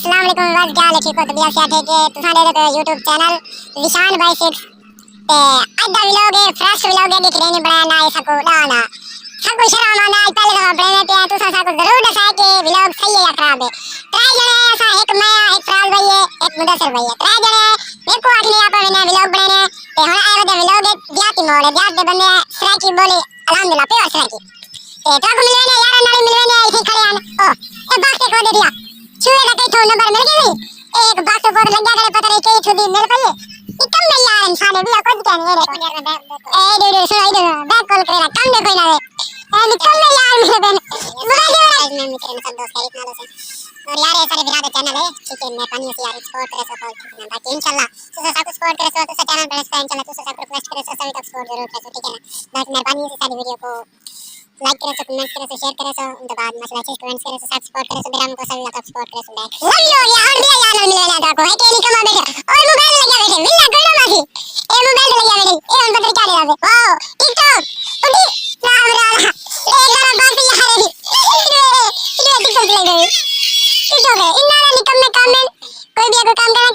अस्सलाम वालेकुम बस क्या लिखी को तबियत से थे कि तुसा दे दे YouTube चैनल निशान भाई 6 ते आज दा व्लॉग है फ्रेश व्लॉग है दिख रहे नहीं बनाया ना ऐसा को ना सबको शर्म आना पहले दफा बने पे तुसा सा को जरूर दसा के व्लॉग सही है या खराब है ट्राई जने ऐसा एक मैं एक फराज भाई है एक मुदस्सर भाई है ट्राई जने मेरे को आखने आप ने व्लॉग बनाने ते हुन आए दे व्लॉग दियाती मोड़ है दियात दे बंदे सराकी बोले अल्हम्दुलिल्लाह पे सराकी ते तो को मिलने यार नाल मिलने ऐसे खड़े आन ओ ए बात को दे दिया छुए का कई थो नंबर मिल गई एक बात तो बोल लग गया पता नहीं कई छुदी मिल पाए इकम नहीं यार इंसान है भी कुछ क्या नहीं है ए दे सुनाई दे बैक कॉल करेगा काम देखो ना ए निकल ले यार मेरे बहन बुरा क्यों मैं मित्र में सब दोस्त है इतना से और यार ये सारे बिना के चैनल है ठीक है मैं पानी से यार एक्सपोर्ट करे सको बाकी इंशाल्लाह तो सब सपोर्ट करे तो चैनल पे इंशाल्लाह तो सब रिक्वेस्ट करे सभी तक सपोर्ट जरूर करे ठीक है ना बाकी मैं पानी से सारी वीडियो को लाइक करे सो कमेंट करे सो शेयर करे सो उनके बाद मसला चीज कमेंट करे सो सपोर्ट करे सो मेरा हमको सभी तक सपोर्ट करे सो बैक लव यू यार मिले ना तो को है के नहीं कमा बैठे और मोबाइल लगा बैठे मिलना करना मासी ए मोबाइल लगा बैठे ए उन पता क्या ले रहा है वाओ टिकटॉक उठी राम राम एक बार बात यार ये टिकटॉक ले गई टिकटॉक है इन्ना निकम में कमेंट कोई भी अगर काम करना